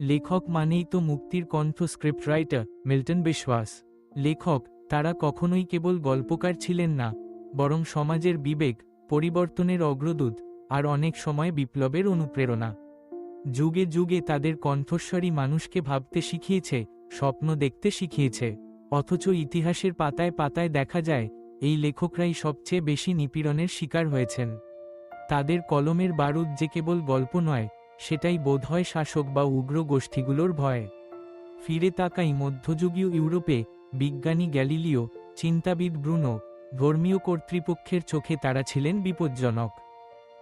লেখক মানেই তো মুক্তির কণ্ঠ। স্ক্রিপ্ট রাইটার মিল্টন বিশ্বাস। লেখক তারা কখনোই কেবল গল্পকার ছিলেন না, বরং সমাজের বিবেক, পরিবর্তনের অগ্রদূত, আর অনেক সময় বিপ্লবের অনুপ্রেরণা। যুগে যুগে তাদের কণ্ঠস্বরই মানুষকে ভাবতে শিখিয়েছে, স্বপ্ন দেখতে শিখিয়েছে। অথচ ইতিহাসের পাতায় পাতায় দেখা যায় এই লেখকরাই সবচেয়ে বেশি নিপীড়নের শিকার হয়েছেন। তাদের কলমের বারুদ যে কেবল গল্প নয়, সেটাই বোধহয় শাসক বা উগ্র গোষ্ঠীগুলোর ভয়। ফিরে তাকাই মধ্যযুগীয় ইউরোপে, বিজ্ঞানী গ্যালিলিও, চিন্তাবিদ ব্রুনো, ধর্মীয় কর্তৃপক্ষের চোখে তারা ছিলেন বিপজ্জনক।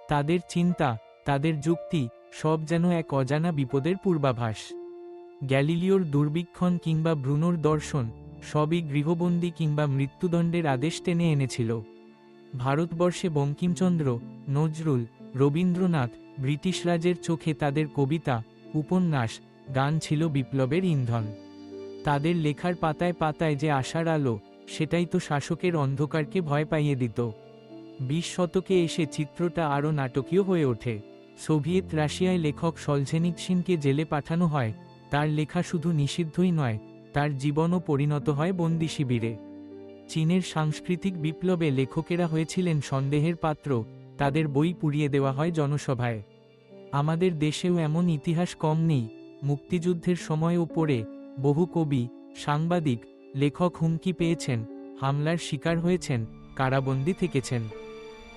তাদের চিন্তা, তাদের যুক্তি, সব যেন এক অজানা বিপদের পূর্বাভাস। গ্যালিলিওর দুর্বীক্ষণ কিংবা ব্রুনোর দর্শন, সবই গৃহবন্দী কিংবা মৃত্যুদণ্ডের আদেশ টেনে এনেছিল। ভারতবর্ষে বঙ্কিমচন্দ্র, নজরুল, রবীন্দ্রনাথ, ব্রিটিশ রাজের চোখে তাদের কবিতা, উপন্যাস, গান ছিল বিপ্লবের ইন্ধন। তাদের লেখার পাতায় পাতায় যে আশার আলো, সেটাই তো শাসকের অন্ধকারকে ভয় পাইয়ে দিত। 20 শতকে এসে চিত্রটা আরও নাটকীয় হয়ে ওঠে। সোভিয়েত রাশিয়ায় লেখক সলঝেনিৎসিনকে জেলে পাঠানো হয়। তার লেখা শুধু নিষিদ্ধই নয়, তার জীবনও পরিণত হয় বন্দি শিবিরে। চীনের সাংস্কৃতিক বিপ্লবে লেখকেরা হয়েছিলেন সন্দেহের পাত্র, তাদের বই পুড়িয়ে দেওয়া হয় জনসভায়। আমাদের দেশেও এমন ইতিহাস কম নেই। মুক্তিযুদ্ধের সময়ও পড়ে বহু কবি, সাংবাদিক, লেখক হুমকি পেয়েছেন, হামলার শিকার হয়েছেন, কারাবন্দী থেকেছেন।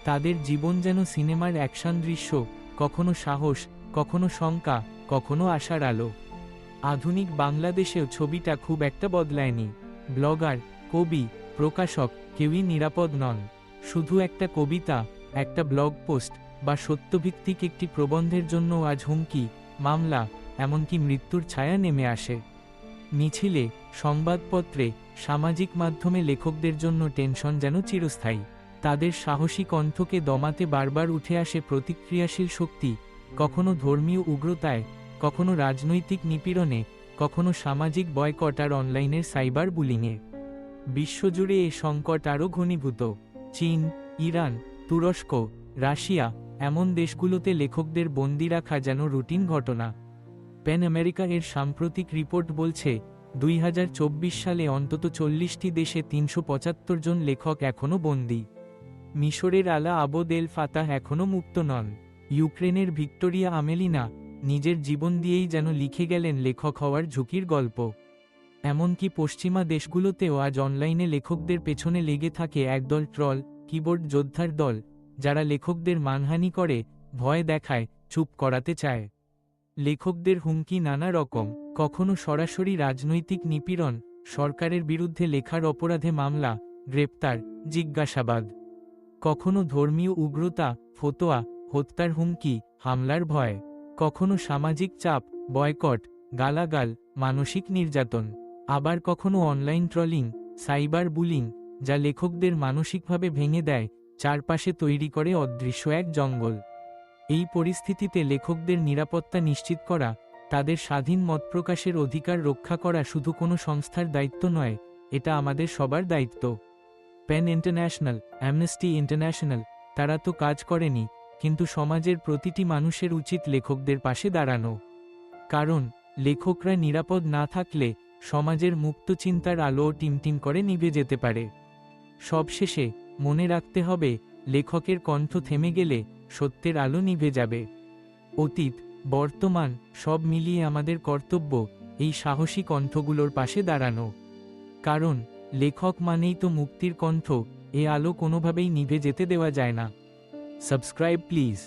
তাদের জীবন যেন সিনেমার অ্যাকশন দৃশ্য, কখনো সাহস, কখনো শঙ্কা, কখনো আশার আলো। আধুনিক বাংলাদেশেও ছবিটা খুব একটা বদলায়নি। ব্লগার, কবি, প্রকাশক কেউই নিরাপদ নন। শুধু একটা কবিতা, একটা ব্লগ পোস্ট বা সত্যভিত্তিক একটি প্রবন্ধের জন্য আজ হুমকি, মামলা, এমনকি মৃত্যুর ছায়া নেমে আসে। মিছিলে, সংবাদপত্রে, সামাজিক মাধ্যমে লেখকদের জন্য টেনশন যেন চিরস্থায়ী। তাদের সাহসী কণ্ঠকে দমাতে বারবার উঠে আসে প্রতিক্রিয়াশীল শক্তি, কখনো ধর্মীয় উগ্রতায়, কখনো রাজনৈতিক নিপীড়নে, কখনো সামাজিক বয়কট আর অনলাইনের সাইবার বুলিংয়ে। বিশ্বজুড়ে এ সংকট আরও ঘনীভূত। চীন, ইরান, তুরস্ক, রাশিয়া, এমন দেশগুলোতে লেখকদের বন্দি রাখা যেন রুটিন ঘটনা। প্যান আমেরিকা এর সাম্প্রতিক রিপোর্ট বলছে 2024 সালে অন্তত 40টি দেশে 375 জন লেখক এখনও বন্দী। মিশরের আলা আবদ এল ফাতাহ এখনও মুক্ত নন। ইউক্রেনের ভিক্টোরিয়া আমেলিনা নিজের জীবন দিয়েই যেন লিখে গেলেন লেখক হওয়ার ঝুঁকির গল্প। এমনকি পশ্চিমা দেশগুলোতেও আজ অনলাইনে লেখকদের পেছনে লেগে থাকে একদল ট্রল, কিবোর্ড যোদ্ধার দল, যারা লেখকদের মানহানি করে, ভয় দেখায়, চুপ করাতে চায়। লেখকদের হুমকি নানা রকম, কখনো সরাসরি রাজনৈতিক নিপীড়ন, সরকারের বিরুদ্ধে লেখার অপরাধে মামলা, গ্রেপ্তার, জিজ্ঞাসাবাদ। কখনো ধর্মীয় উগ্রতা, ফতোয়া, হত্যার হুমকি, হামলার ভয়। কখনো সামাজিক চাপ, বয়কট, গালাগাল, মানসিক নির্যাতন। আবার কখনো অনলাইন ট্রলিং, সাইবার বুলিং, যা লেখকদের মানসিকভাবে ভেঙে দেয়, চারপাশে তৈরি করে অদৃশ্য এক জঙ্গল। এই পরিস্থিতিতে লেখকদের নিরাপত্তা নিশ্চিত করা, তাদের স্বাধীন মত প্রকাশের অধিকার রক্ষা করা শুধু কোনো সংস্থার দায়িত্ব নয়, এটা আমাদের সবার দায়িত্ব। পেন ইন্টারন্যাশনাল, অ্যামনেস্টি ইন্টারন্যাশনাল, তারা তো কাজ করেনি, কিন্তু সমাজের প্রতিটি মানুষের উচিত লেখকদের পাশে দাঁড়ানো। কারণ লেখকরা নিরাপদ না থাকলে সমাজের মুক্ত চিন্তার আলোও টিমটিম করে নিভে যেতে পারে। সবশেষে মনে রাখতে হবে, লেখকের কণ্ঠ থেমে গেলে সত্যের আলো নিভে যাবে। অতীত, বর্তমান, সব মিলিয়ে আমাদের কর্তব্য এই সাহসী কণ্ঠগুলোর পাশে দাঁড়ানো। কারণ লেখক মানেই তো মুক্তির কণ্ঠ, এ আলো কোনোভাবেই নিভে যেতে দেওয়া যায় না। Subscribe please.